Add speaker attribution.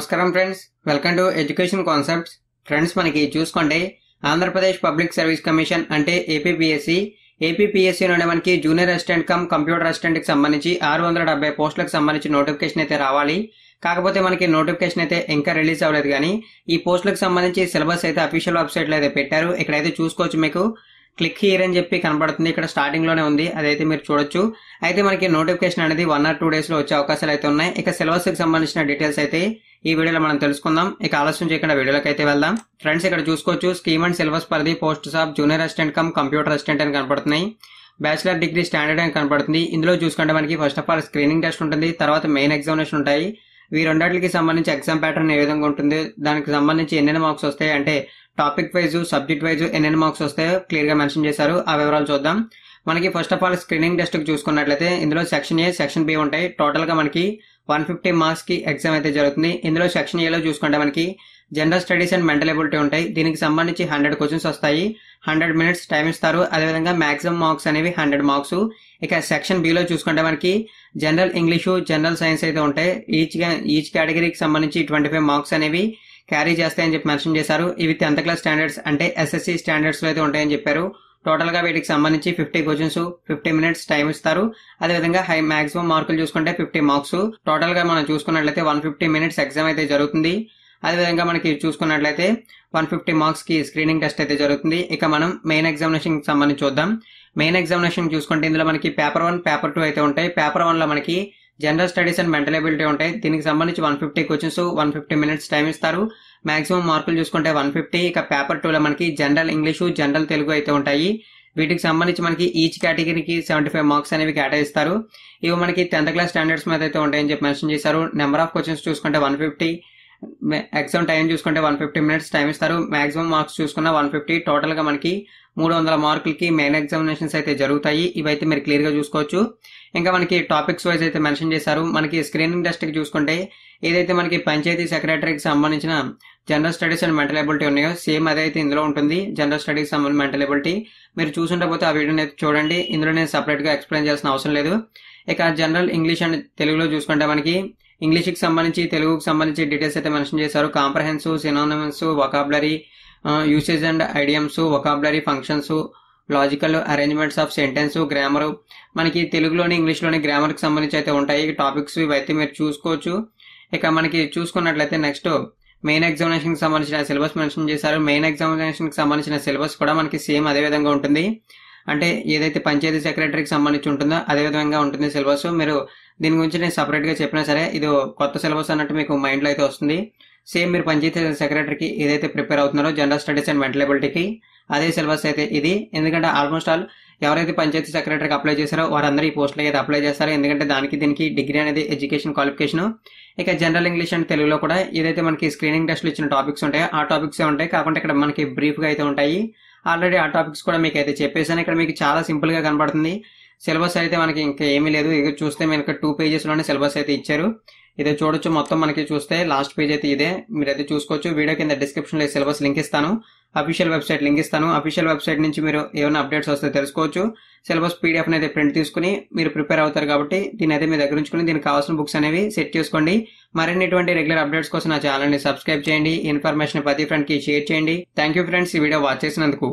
Speaker 1: నమస్కారం friends, welcome to education concepts. Friends, మనకి చూసుకుంటే ఆంధ్రప్రదేశ్ పబ్లిక్ సర్వీస్ కమిషన్ అంటే ఏపీపీఎస్సీ నుండి మనకి junior assistant cum computer assistant కి సంబంధించి 670 పోస్టులకు సంబంధించి నోటిఫికేషన్ అయితే రావాలి. కాకపోతే మనకి నోటిఫికేషన్ అయితే ఇంకా రిలీజ్ అవ్వలేదు, కానీ ఈ పోస్టులకు సంబంధించి సిలబస్ అయితే అఫీషియల్ వెబ్సైట్ లో అయితే పెట్టారు. ఇక్కడైతే చూసుకోవచ్చు, మీకు క్లిక్ హియర్ అని చెప్పి కనబడుతుంది. ఇక్కడ స్టార్టింగ్ లోనే ఉంది, అదైతే మీరు చూడొచ్చు. అయితే మనకి నోటిఫికేషన్ అనేది 1 or 2 days లో వచ్చే అవకాశాలు అయితే ఉన్నాయి. ఇక సిలబస్ కి సంబంధించిన డీటెయిల్స్ అయితే ఈ వీడియోలో మనం తెలుసుకుందాం. ఇక ఆలస్యం చేయకుండా వీడియోలోకి అయితే వెళ్దాం. ఫ్రెండ్స్, ఇక్కడ చూసుకోవచ్చు స్కీమ్ అండ్ సిలబస్ పరిధి posts of junior assistant cum computer assistant అని కనబడుతున్నాయి. బ్యాచిలర్ డిగ్రీ స్టాండర్డ్ అని కనబడుతుంది. ఇందులో చూసుకుంటే మనకి first of all screening test ఉంటుంది, తర్వాత మెయిన్ ఎగ్జామినేషన్ ఉంటాయి. ఈ రెండింటికి సంబంధించి ఎగ్జామ్ ప్యాటర్న్ ఏ విధంగా ఉంటుంది, దానికి సంబంధించి ఎన్నెన్ని మార్క్స్ వస్తాయి, అంటే టాపిక్ వైజ్ సబ్జెక్ట్ వైజ్ ఎన్నెన్ని మార్క్స్ వస్తాయో క్లియర్ గా మెన్షన్ చేశారు. ఆ వివరాలు చూద్దాం. మనకి first of all screening test కి చూసుకున్నట్లయితే ఇందులో సెక్షన్ ఏ, సెక్షన్ బి ఉంటాయి. టోటల్ గా మనకి 150 మార్క్స్ కి ఎగ్జామ్ అయితే జరుగుతుంది. ఇందులో సెక్షన్ ఏలో చూసుకుంటే మనకి general studies and mental ability ఉంటాయి. దీనికి సంబంధించి 100 క్వశ్చన్స్ వస్తాయి. 100 minutes టైం ఇస్తారు. అదేవిధంగా మాక్సిమం మార్క్స్ అనేవి 100 మార్క్స్. ఇక సెక్షన్ బిలో చూసుకుంటే మనకి జనరల్ ఇంగ్లీషు, జనరల్ సైన్స్ అయితే ఉంటాయి. ఈచ్ కేటగిరీకి సంబంధించి 25 మార్క్స్ అనేవి క్యారీ చేస్తాయని చెప్పి మెన్షన్ చేశారు. ఇవి 10th క్లాస్ స్టాండర్డ్స్ అంటే ఎస్ఎస్సి స్టాండర్డ్స్ లో అయితే ఉంటాయని చెప్పారు. టోటల్ గా వీటికి సంబంధించి 50 క్వశ్చన్స్, 50 minutes టైం ఇస్తారు. అదేవిధంగా హై మాక్సిమం మార్కులు చూసుకుంటే 50 మార్క్స్. టోటల్ గా మనం చూసుకున్నట్లయితే 150 minutes ఎగ్జామ్ అయితే జరుగుతుంది. అదేవిధంగా మనకి చూసుకున్నట్లయితే 150 మార్క్స్ కి స్క్రీనింగ్ టెస్ట్ అయితే జరుగుతుంది. ఇక మనం మెయిన్ ఎగ్జామినేషన్ కి సంబంధించి చూద్దాం. మెయిన్ ఎగ్జామినేషన్ చూసుకుంటే ఇందులో మనకి పేపర్ 1, పేపర్ 2 అయితే ఉంటాయి. పేపర్ 1 లో మనకి general studies and mental ability ఉంటాయి. దీనికి సంబంధించి 150 క్వశ్చన్స్, 150 minutes టైం ఇస్తారు. మాక్సిమం మార్కులు చూసుకుంటే 150. ఇక పేపర్ 2 లో మనకి జనరల్ ఇంగ్లీషు, జనరల్ తెలుగు అయితే ఉంటాయి. వీటికి సంబంధించి మనకి ఈచ్ కేటగిరీకి 75 మార్క్స్ అనేవి కేటాయిస్తారు. ఇవి మనకి 10th క్లాస్ స్టాండర్డ్స్ మీద అయితే ఉంటాయని చెప్పి మెన్షన్ చేశారు. నెంబర్ ఆఫ్ క్వశ్చన్స్ చూసుకుంటే 150. ఎగ్జామ్ టైం చూసుకుంటే 150 minutes టైం ఇస్తారు. మాక్సిమం మార్క్స్ చూసుకున్న 150. టోటల్ గా మనకి 300 మార్కులకి మెయిన్ ఎగ్జామినేషన్స్ అయితే జరుగుతాయి. ఇవైతే మీరు క్లియర్ గా చూసుకోవచ్చు. ఇంకా మనకి టాపిక్స్ వైజ్ అయితే మెన్షన్ చేశారు. మనకి స్క్రీనింగ్ టెస్ట్ కి చూసుకుంటే ఏదైతే మనకి పంచాయతీ సెక్రటరీకి సంబంధించిన general studies and mental ability ఉన్నాయో సేమ్ అదైతే ఇందులో ఉంటుంది. జనరల్ స్టడీస్ సంబంధించిన మెంటల్ ఎబిలిటీ మీరు చూసుండకపోతే ఆ వీడియోని అయితే చూడండి. ఇందులో నేను సపరేట్ గా ఎక్స్ప్లెయిన్ చేయాల్సిన అవసరం లేదు. ఇక జనరల్ ఇంగ్లీష్ అండ్ తెలుగులో చూసుకుంటే మనకి ఇంగ్లీష్ కి సంబంధించి, తెలుగుకి సంబంధించి డీటెయిల్స్ అయితే మెన్షన్ చేశారు. Comprehensive, synonyms, vocabulary, usage and ఐడియమ్స్, vocabulary functions, logical arrangements of sentence, grammar. మనకి తెలుగులోని ఇంగ్లీష్లోని గ్రామర్ కి సంబంధించి అయితే ఉంటాయి టాపిక్స్. ఇవైతే మీరు చూసుకోవచ్చు. ఇక మనకి చూసుకున్నట్లయితే నెక్స్ట్ మెయిన్ ఎగ్జామినేషన్ కి సంబంధించిన సిలబస్ మెన్షన్ చేశారు. మెయిన్ ఎగ్జామినేషన్ కి సంబంధించిన సిలబస్ కూడా మనకి సేమ్ అదే విధంగా ఉంటుంది. అంటే ఏదైతే పంచాయతీ సెక్రటరీకి సంబంధించి ఉంటుందో అదే విధంగా ఉంటుంది సిలబస్. మీరు దీని గురించి నేను సపరేట్ గా చెప్పినా సరే ఇది కొత్త సిలబస్ అన్నట్టు మీకు మైండ్ లో అయితే వస్తుంది. సేమ్ మీరు పంచాయతీ సెక్రటరీకి ఏదైతే ప్రిపేర్ అవుతున్నారో జనరల్ స్టడీస్ అండ్ మెంటల్ ఎబిలిటీకి అదే సిలబస్ అయితే ఇది. ఎందుకంటే ఆల్మోస్ట్ ఆల్ ఎవరైతే పంచాయతీ సెక్రటరీకి అప్లై చేశారో వారందరూ ఈ పోస్టులకి అయితే అప్లై చేస్తారు. ఎందుకంటే దీనికి డిగ్రీ అనేది ఎడ్యుకేషన్ క్వాలిఫికేషన్. ఇక జనరల్ ఇంగ్లీష్ అండ్ తెలుగులో కూడా ఏదైతే మనకి స్క్రీనింగ్ టెస్ట్ లో ఇచ్చిన టాపిక్స్ ఉంటాయో ఆ టాపిక్స్ ఉంటాయి. కాకుండా ఇక్కడ మనకి బ్రీఫ్ గా అయితే ఉంటాయి. ఆల్రెడీ ఆ టాపిక్స్ కూడా మీకు అయితే చెప్పేసాను. ఇక్కడ మీకు చాలా సింపుల్ గా కనబడుతుంది. సిలబస్ అయితే మనకి ఇంకా ఏమీ లేదు. ఇక చూస్తే మనకి 2 pages లోనే సిలబస్ అయితే ఇచ్చారు. ఇదే చూడొచ్చు. మొత్తం మనకి చూస్తే లాస్ట్ పేజ్ అయితే ఇదే, మీరైతే చూసుకోవచ్చు. వీడియో కింద డిస్క్రిప్షన్ లో సిలబస్ లింక్ ఇస్తాను, అఫీషియల్ వెబ్సైట్ లింక్ ఇస్తాను. అఫీషియల్ వెబ్సైట్ నుంచి మీరు ఏమైనా అప్డేట్స్ వస్తే తెలుసుకోవచ్చు. సిలబస్ పీడిఎఫ్ అయితే ప్రింట్ తీసుకుని మీరు ప్రిపేర్ అవుతారు కాబట్టి దీని అయితే మీ దగ్గర ఉంచుకుని దీనికి కావాల్సిన బుక్స్ అనేవి సెట్ చేసుకోండి. మరిన్ని ఇటువంటి రెగ్యులర్ అప్డేట్స్ కోసం నా ఛానల్ ని సబ్స్క్రైబ్ చేయండి. ఇన్ఫర్మేషన్ ప్రతి ఫ్రెండ్ కి షేర్ చేయండి. థ్యాంక్ యూ ఫ్రెండ్స్, ఈ వీడియో వాచ్ చేసినందుకు.